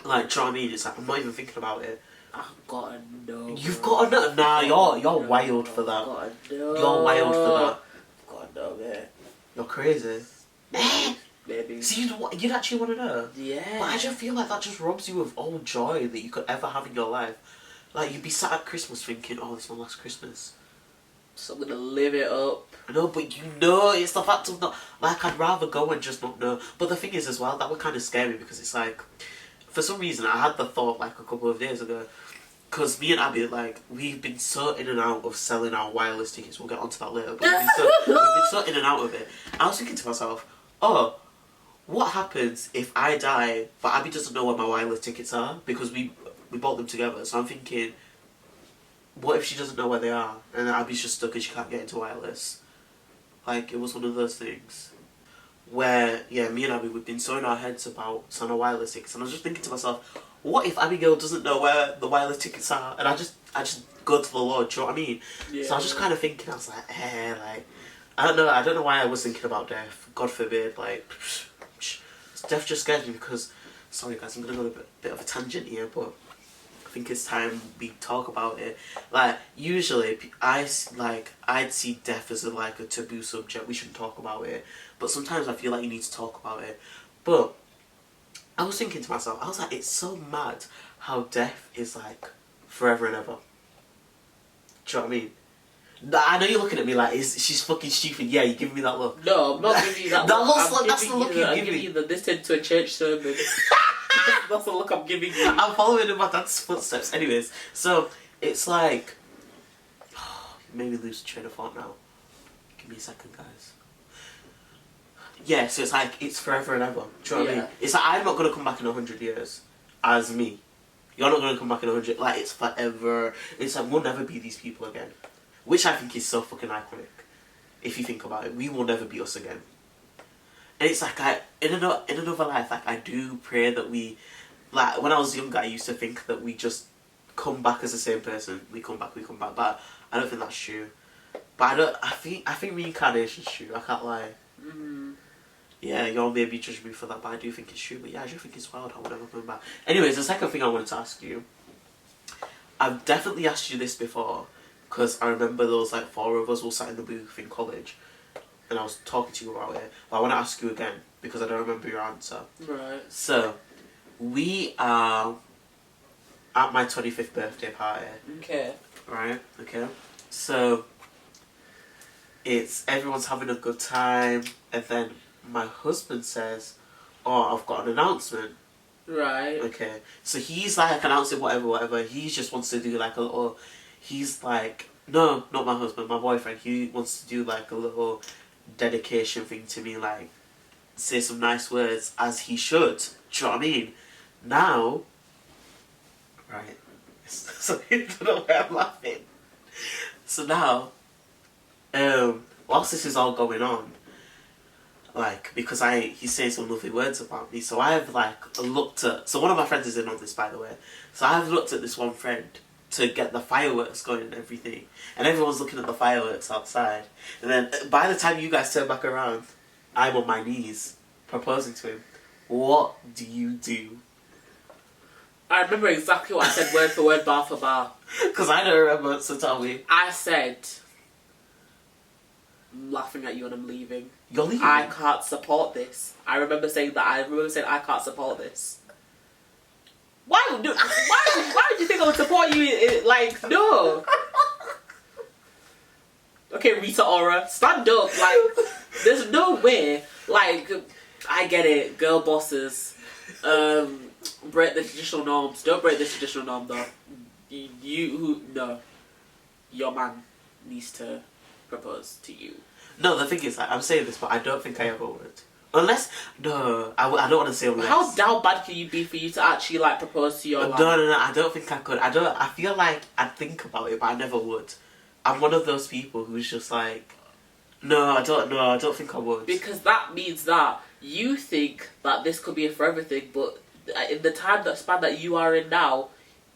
like, do you know what I mean? It's like, I'm not even thinking about it. I've got to know. You've got to know. Nah, you're wild for that. You're wild for that. I've got to know, man. You're crazy. Maybe. See, you'd actually want to know. Yeah. But I just feel like that just robs you of all joy that you could ever have in your life. Like, you'd be sat at Christmas thinking, oh, this is my last Christmas. So I'm going to live it up. No, but you know, it's the fact of not... Like, I'd rather go and just not know. But the thing is, as well, that would kind of scare me because it's like... For some reason, I had the thought, like, a couple of days ago. Because me and Abby, like, we've been so in and out of selling our wireless tickets. We'll get onto that later. But we've been so in and out of it. I was thinking to myself, oh... What happens if I die, but Abby doesn't know where my wireless tickets are? Because we bought them together. So I'm thinking, what if she doesn't know where they are? And Abby's just stuck and she can't get into wireless. Like, it was one of those things. Where, yeah, me and Abby, we've been so in our heads about selling our wireless tickets. And I was just thinking to myself, what if Abigail doesn't know where the wireless tickets are? And I go to the Lord. Do you know what I mean? Yeah. So I was just kind of thinking. I was like, like, I don't know why I was thinking about death. God forbid, like, death just scares me because. Sorry guys, I'm gonna go a bit of a tangent here, but I think it's time we talk about it. Like, usually I'd see death as a taboo subject. We shouldn't talk about it. But sometimes I feel like you need to talk about it. But I was thinking to myself, I was like, it's so mad how death is like forever and ever. Do you know what I mean? I know you're looking at me like, she's fucking stupid. Yeah, you're giving me that look. No, I'm not giving you that look. That's the look you're giving me. I'm giving you this into a church sermon. That's the look I'm giving you. I'm following in my dad's footsteps. Anyways, so it's like... made me lose train of thought now. Give me a second, guys. Yeah, so it's like, it's forever and ever. Do you know what I mean? It's like, I'm not going to come back in 100 years as me. You're not going to come back in 100... Like, it's forever. It's like, we'll never be these people again. Which I think is so fucking iconic. If you think about it. We will never be us again. And it's like, in another life, like, I do pray that we... Like, when I was younger, I used to think that we just come back as the same person. We come back. But I don't think that's true. But I think reincarnation's true. I can't lie. Mm-hmm. Yeah, you'll maybe judge me for that, but I do think it's true. But yeah, I do think it's wild how we're never coming back. Anyways, the second thing I wanted to ask you... I've definitely asked you this before. Because I remember there was like 4 of us all sat in the booth in college. And I was talking to you about it. But I want to ask you again. Because I don't remember your answer. Right. So, we are at my 25th birthday party. Okay. Right? Okay. So, everyone's having a good time. And then my husband says, oh, I've got an announcement. Right. Okay. So he's like announcing whatever. He just wants to do like a little... He's like, no, not my husband, my boyfriend. He wants to do like a little dedication thing to me, like say some nice words as he should. Do you know what I mean? Now, right? So you don't know why I'm laughing. So now, whilst this is all going on, like because he's saying some lovely words about me, so I've like looked at. So one of my friends is in on this, by the way. So I've looked at this one friend to get the fireworks going and everything. And everyone's looking at the fireworks outside. And then by the time you guys turn back around, I'm on my knees proposing to him. What do you do? I remember exactly what I said word for word, bar for bar. Because I don't remember, so tell me. I said, I'm laughing at you and I'm leaving. You're leaving? I can't support this. I remember saying that. I remember saying I can't support this. Why would you think I would support you? Like, no. Okay, Rita Ora, stand up. Like, there's no way. Like, I get it. Girl bosses, break the traditional norms. Don't break the traditional norm, though. No. Your man needs to propose to you. No, the thing is, like, I'm saying this, but I don't think I ever would. Unless, no, I don't want to say unless. How down bad can you be for you to actually, like, propose to your man? No, I don't think I could. I feel like I'd think about it, but I never would. I'm one of those people who's just like, I don't think I would. Because that means that you think that this could be a forever thing, but in the span that you are in now,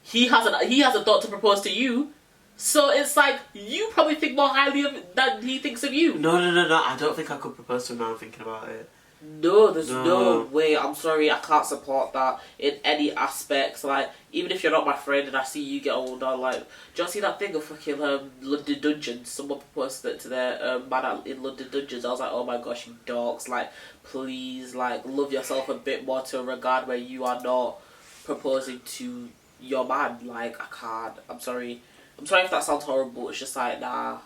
he hasn't thought to propose to you. So it's like, you probably think more highly of it than he thinks of you. No, I don't think I could propose to him now I'm thinking about it. No, there's no way. I'm sorry, I can't support that in any aspects. Like, even if you're not my friend and I see you get older, like, do you see that thing of fucking London Dungeons? Someone proposed it to their man in London Dungeons. I was like, oh my gosh, you dorks. Like, please, like, love yourself a bit more to a regard where you are not proposing to your man. Like, I can't. I'm sorry if that sounds horrible. It's just like, nah.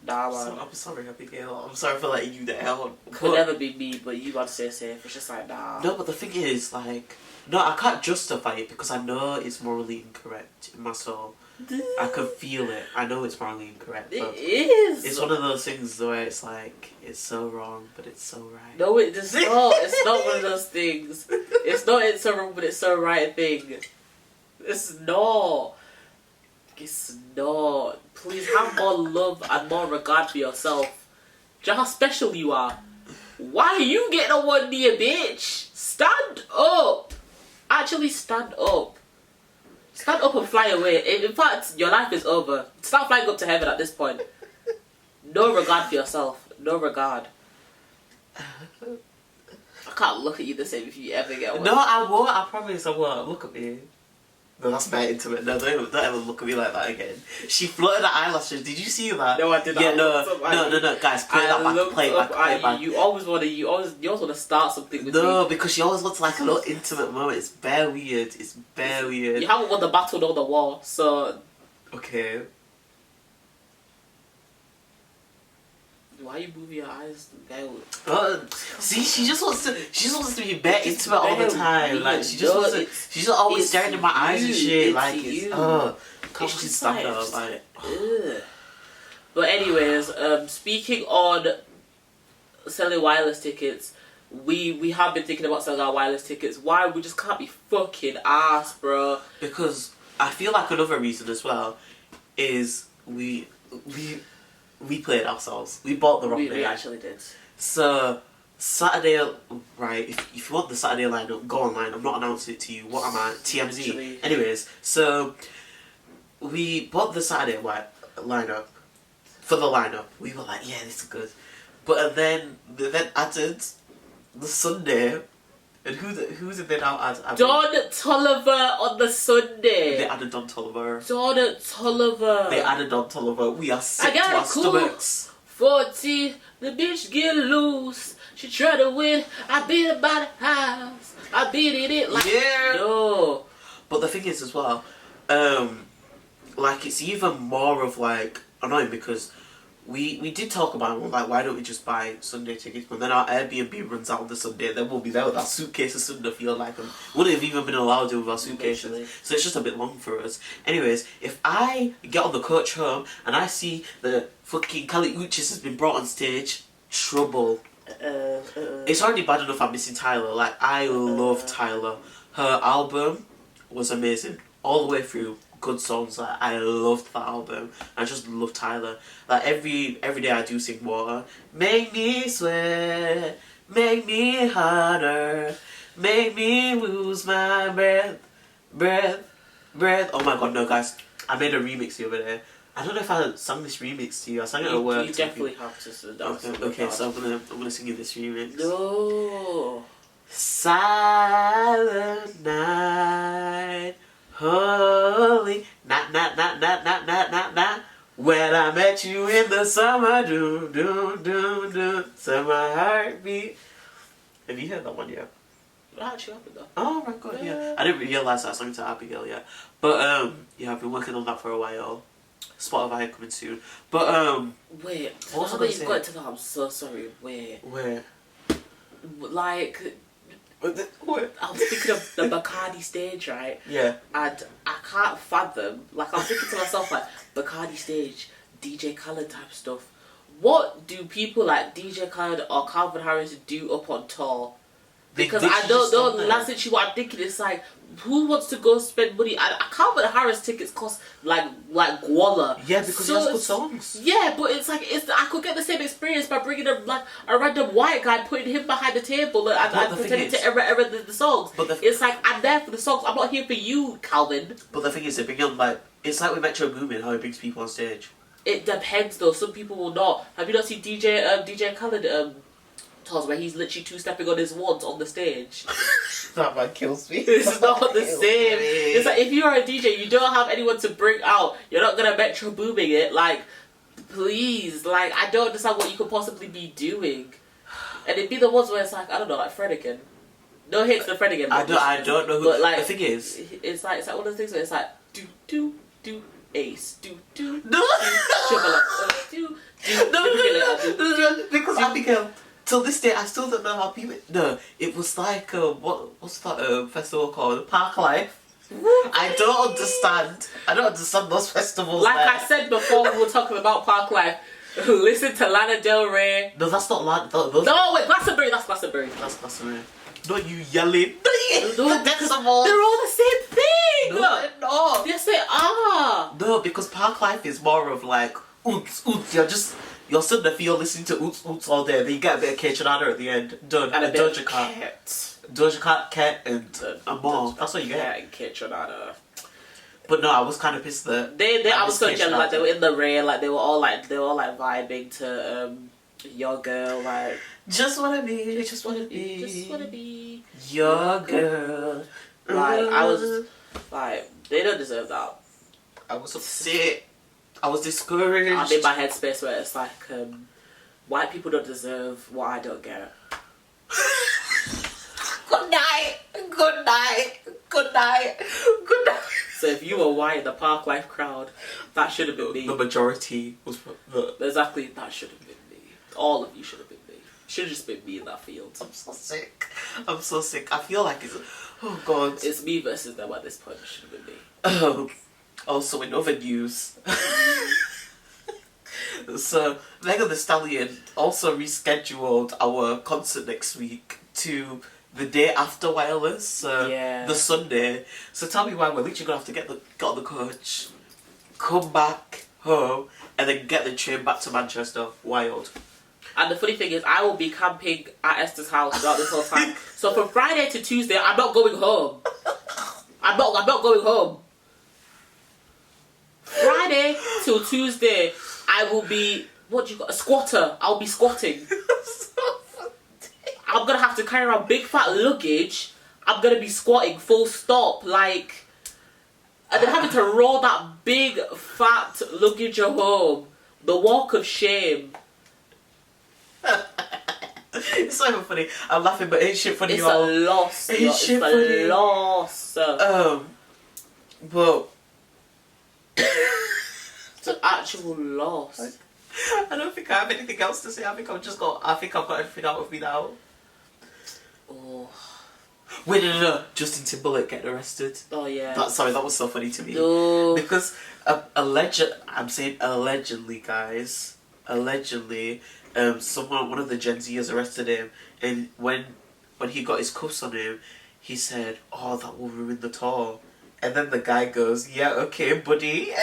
Nah, man. I'm sorry, Abigail. I'm sorry for letting you down. Could never be me, but you gotta stay safe. It's just like, nah. No, but the thing is, like, no, I can't justify it because I know it's morally incorrect in my soul. I can feel it. I know it's morally incorrect. But it is. It's one of those things where it's like, it's so wrong, but it's so right. No, it's not. It's not one of those things. It's not it's so wrong, but it's so right thing. It's not. It's not. Please have more love and more regard for yourself. Do you know how special you are? Why are you getting on one knee, bitch? Stand up. Actually stand up. Stand up and fly away. In fact, your life is over. Start flying up to heaven at this point. No regard for yourself. No regard. I can't look at you the same if you ever get one. No, I won't. I promise I won't. Look at me. No, that's very intimate. No, don't ever look at me like that again. She flirted her eyelashes. Did you see that? No, I did not. Yeah, no, guys, play that back. Play it back. You always want to start something with me. No, because she always looks like a little intimate moment. It's bare weird. It's bare weird. You haven't won the battle nor the war, so. Okay. Why are you moving your eyes? See, she just wants to be bare intimate all the time. Like she just wants to. She's just always staring in my eyes and shit. Like it's can't she stand up? Like. But anyways, speaking on selling wireless tickets, we have been thinking about selling our wireless tickets. Why? We just can't be fucking ass, bro. Because I feel like another reason as well is we played ourselves. We bought the wrong day. We actually did. So Saturday, right? If you want the Saturday lineup, go online. I'm not announcing it to you. What am I? TMZ. Actually. Anyways, so we bought the Saturday lineup. For the lineup, we were like, yeah, this is good. But then they then added the Sunday. And who's it then now add? Don Tolliver on the Sunday. They added Don Tolliver. Don Tolliver. They added Don Tolliver. We are sick to our stomachs. 40, the bitch get loose. She try to win. I beat her by the house. I beat it like no. But the thing is as well, like it's even more of like annoying because we did talk about it, like why don't we just buy Sunday tickets, but then our Airbnb runs out on the Sunday, then we'll be there with our suitcase of Sunday feel like them. Wouldn't have even been allowed to with our suitcases. Literally. So it's just a bit long for us. Anyways, if I get on the coach home and I see the fucking Kali Uchis has been brought on stage, trouble. It's already bad enough I'm missing Tyler. Like I love Tyler. Her album was amazing all the way through. Good songs. Like I loved that album. I just love Tyler. Like every day I do sing Water. Make me sweat, make me harder, make me lose my breath. Oh my god, no guys, I made a remix the other day. I don't know if I sang this remix to you. I sang it at work. You definitely have to. Okay, so I'm gonna sing you this remix. No. Silent night. Holy, not. When I met you in the summer, do, summer heartbeat. Have you heard that one yet? Actually happened though. Oh my god, yeah. I didn't realise that song to Abigail yet. But yeah, I've been working on that for a while. Spotify coming soon. But wait, what now that you've got to that, I'm so sorry. Wait. Where? Like. What? I was thinking of the Bacardi stage, right? Yeah. And I can't fathom, like I'm thinking to myself like, Bacardi stage, DJ Khaled type stuff. What do people like DJ Khaled or Calvin Harris do up on tour? Because I don't know, that's actually what I'm thinking. It's like, who wants to go spend money? Calvin Harris tickets cost like guala. Yeah, because he has good songs. Yeah, but it's like I could get the same experience by bringing a random white guy, putting him behind the table and pretending to error the songs. But it's like I'm there for the songs. I'm not here for you, Calvin. But the thing is, they bring on like it's like with Metro Boomin, how he brings people on stage. It depends though. Some people will not. Have you not seen DJ Khaled tours where he's literally two-stepping on his wands on the stage? That man kills me. It's not the same. It's like if you are a DJ, you don't have anyone to bring out. You're not gonna Metro Booming it. Like, please, like I don't understand what you could possibly be doing. And it'd be the ones where it's like I don't know, like Fredigan. No hits to Fredigan. I don't know who. But like the thing is, it's like one of the things where it's like do ace do no because Abigail. Till this day, I still don't know how people. No, it was like what's that festival called? Park Life. I don't understand those festivals. Like there. I said before, we were talking about Park Life. Listen to Lana Del Rey. No, that's not Lana. No, wait, Glastonbury. That's Glastonbury. That's Glastonbury. Not you yelling. No, they're all the same thing. No, they're not. Yes, they are. No, because Park Life is more of like oots. You're sitting there, you're listening to oots all day, then you get a bit of K-Tronada at the end. Done. And a bit Doja of Cat. Doja Cat, and more. That's what you get. And K-Tronada. But no, I was kind of pissed that I was so jealous. Like they were in the rain, like they were all vibing to Your Girl, like just wanna be your girl. Like I was like, they don't deserve that. I was upset. I was discouraged. I'm in my headspace where it's like, white people don't deserve what I don't get. Good night. Good night. Good night. Good night. So if you were white in the Park Life crowd, that should have been me. The majority was exactly, that should have been me. All of you should have been me. Should have just been me in that field. I'm so sick. I'm so sick. I feel like it's... Oh, God. It's me versus them at this point. It should have been me. Also, in other news... So, Megan Thee Stallion also rescheduled our concert next week to the day after Wireless, so the Sunday. So tell me why we're literally going to have to get on the coach, come back home, and then get the train back to Manchester. Wild. And the funny thing is, I will be camping at Esther's house throughout this whole time. So from Friday to Tuesday, I'm not going home. I'm not going home. Friday till Tuesday, I will be, a squatter. I'll be squatting. I'm gonna have to carry around big fat luggage. I'm gonna be squatting full stop, like, and then having to roll that big fat luggage home. The walk of shame. It's not even funny. I'm laughing, but ain't shit funny. It's a loss. It's a loss. Well, it's an actual loss. I don't think I have anything else to say. I think I've got everything out of me now. Oh. Wait, no. Justin Timberlake getting arrested. Oh yeah. That was so funny to me. No. Because I'm saying allegedly, guys. Allegedly, one of the Gen Zers arrested him, and when he got his cuffs on him, he said, "Oh, that will ruin the tour." And then the guy goes, "Yeah, okay, buddy."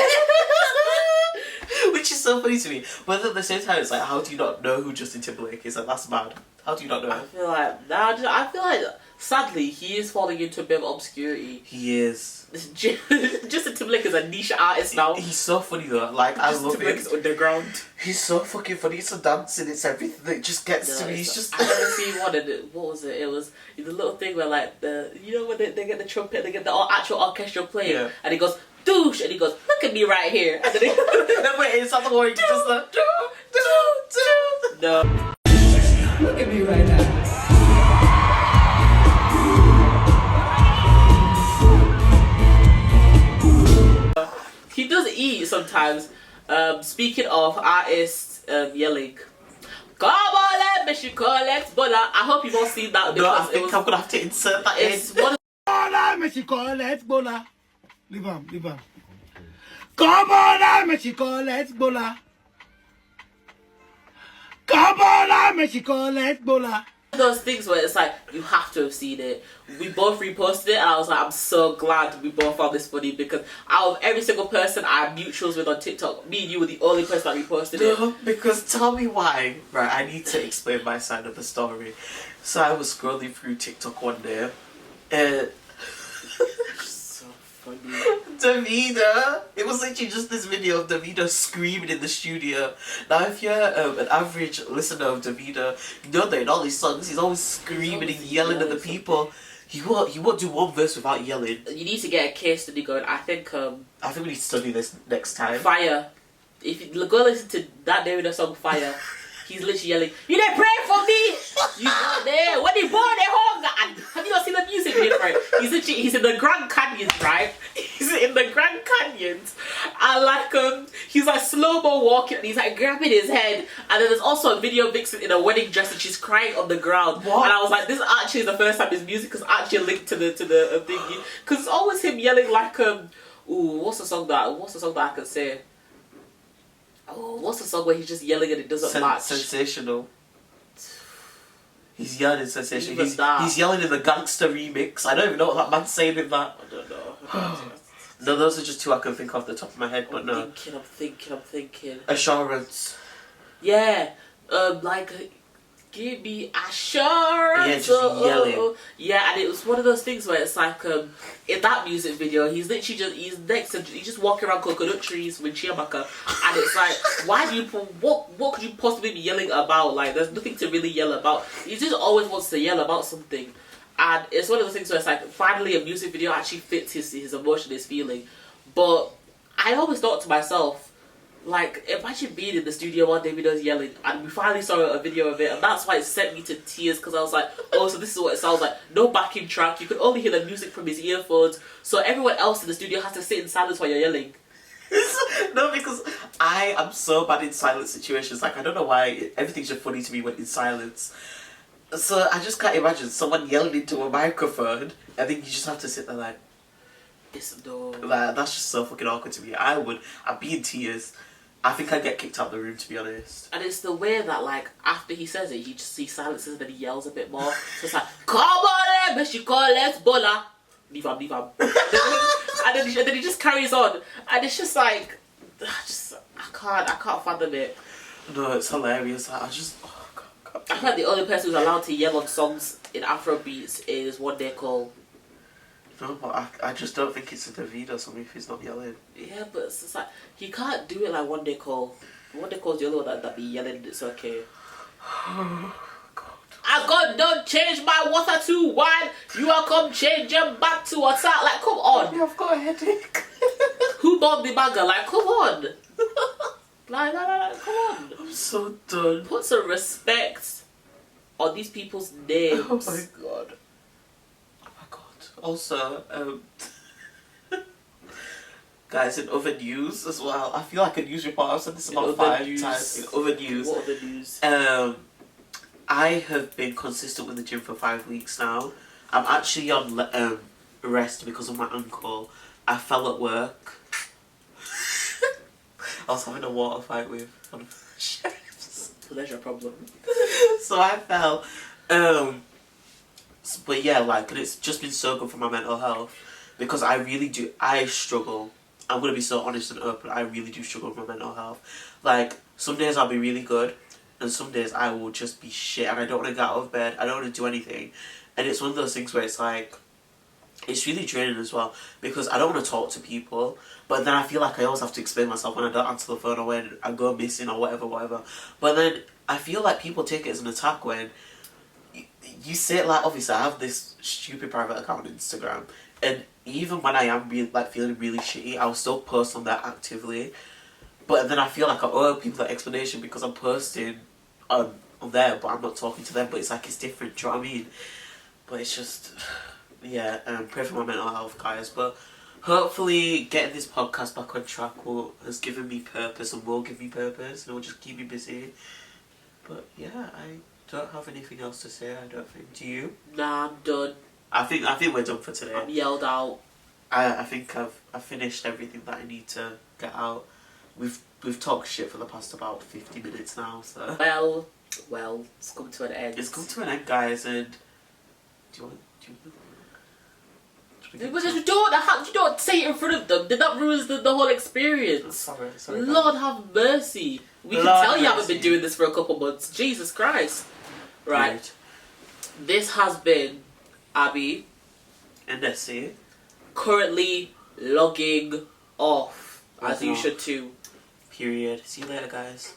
Which is so funny to me. But at the same time, it's like, how do you not know who Justin Timberlake is? Like, that's mad. How do you not know? I feel like sadly he is falling into a bit of obscurity. He is. Justin Timberlake is a niche artist now. He's so funny though. Like, I love him. Is underground. He's so fucking funny. It's the dancing. It's everything that just gets to me. He's just. I never seen one. What was it? It was the little thing where like when they get the trumpet, they get the actual orchestral playing, and he goes douche, and he goes, "Look at me right here." And then no, wait, it's not the one. Just the no. Look at me right now. He does eat sometimes. Speaking of artists yelling, "Come on, let me collect bola." I hope you've all seen that. No, I think I'm gonna have to insert that in. Come on, let me collect bola. Leave him. Come on, let me collect bola. Come on, let me collect bola. Those things where it's like, you have to have seen it. We both reposted it, and I was like, I'm so glad we both found this funny, because out of every single person I'm mutuals with on TikTok, me and you were the only person that reposted it. No, because tell me why. Right, I need to explain my side of the story. So I was scrolling through TikTok one day, and so funny. Davida. It was literally just this video of Davida screaming in the studio. Now, if you're an average listener of Davida, you know that in all his songs he's always screaming and yelling at the people. He won't do one verse without yelling. You need to get a case study going. I think we need to study this next time. Fire. If you go listen to that Davida song Fire, he's literally yelling, "You didn't pray for me! You not there! When he born they hunger!" And have you not seen the music video for it? He's in the Grand Canyons, right? He's in the Grand Canyons. And like he's like slow-mo walking, and he's like grabbing his head. And then there's also a video vixen in a wedding dress, and she's crying on the ground. What? And I was like, this actually is the first time his music is actually linked to the thingy. Because it's always him yelling like what's the song that I can say? Oh, what's the song where he's just yelling and it doesn't match? Sensational. He's yelling sensational. He's yelling in the gangster remix. I don't even know what that man's saying in that. I don't know. No, those are just two I can think off the top of my head, but no. I'm thinking. Assurance. Yeah, give me assurance. Yeah, just yelling. Yeah, and it was one of those things where it's like, in that music video, he's literally he's just walking around coconut trees with Chiamaka, and it's like, why do you, what could you possibly be yelling about? Like, there's nothing to really yell about. He just always wants to yell about something, and it's one of those things where it's like, finally a music video actually fits his emotion, his feeling. But I always thought to myself, like, imagine being in the studio one day, Davido's yelling, and we finally saw a video of it, and that's why it sent me to tears, because I was like, oh, so this is what it sounds like. No backing track, you could only hear the music from his earphones, so everyone else in the studio has to sit in silence while you're yelling. No, because I am so bad in silent situations. Like, I don't know why everything's just funny to me when in silence. So I just can't imagine someone yelling into a microphone, and then you just have to sit there like, like, that's just so fucking awkward to me. I'd be in tears. I think I'd get kicked out of the room, to be honest. And it's the way that, like, after he says it, he silences and then he yells a bit more. So it's like, come on, but you call let's bola. Leave him. and then he just carries on. And it's just like, I can't fathom it. No, it's hilarious. I just, oh God. I feel like the only person who's allowed to yell on songs in Afrobeats is One Day Cole. No, but I just don't think it's a Davido song if he's not yelling. Yeah, but it's just like, he can't do it like One Day Cole. One Day Cole's the only one that be yelling, it's okay. Oh, God. I got don't change my water to wine. You are come change them back to water. Like, come on. I've got a headache. Who bought the bagger? Like, come on. like, come on. I'm so done. Put some respect on these people's names. Oh my God. Also, guys, in other news as well, I feel like a news reporter. I've said this about 5 times. In other news. What other news? I have been consistent with the gym for 5 weeks now. I'm actually on rest because of my ankle. I fell at work. I was having a water fight with one of the chefs. So there's your problem. So I fell. But yeah, like, and it's just been so good for my mental health, because I struggle. I'm gonna be so honest and open, I really do struggle with my mental health. Like, some days I'll be really good, and some days I will just be shit, and I don't want to get out of bed, I don't want to do anything. And it's one of those things where it's like, it's really draining as well, because I don't want to talk to people, but then I feel like I always have to explain myself when I don't answer the phone, or when I go missing, or whatever. But then I feel like people take it as an attack when you say it. Like, obviously I have this stupid private account on Instagram, and even when I am feeling really shitty, I'll still post on that actively. But then I feel like I owe people that explanation because I'm posting on there, but I'm not talking to them. But it's like, it's different, do you know what I mean? But it's just, yeah, pray for my mental health, guys. But hopefully getting this podcast back on track has given me purpose, and will give me purpose, and it will just keep me busy. But yeah, I don't have anything else to say, I don't think. Do you? Nah, I'm done. I think we're done for today. I'm yelled out. I think I've finished everything that I need to get out. We've talked shit for the past about 50 minutes now, so. Well, it's come to an end. It's come to an end, guys, and you don't say it in front of them. Then that ruins the whole experience. Sorry. Lord have mercy. We can tell you haven't been doing this for a couple months. Jesus Christ. Right. This has been Abby and Essie. Currently logging off. As you should too. Period. See you later, guys.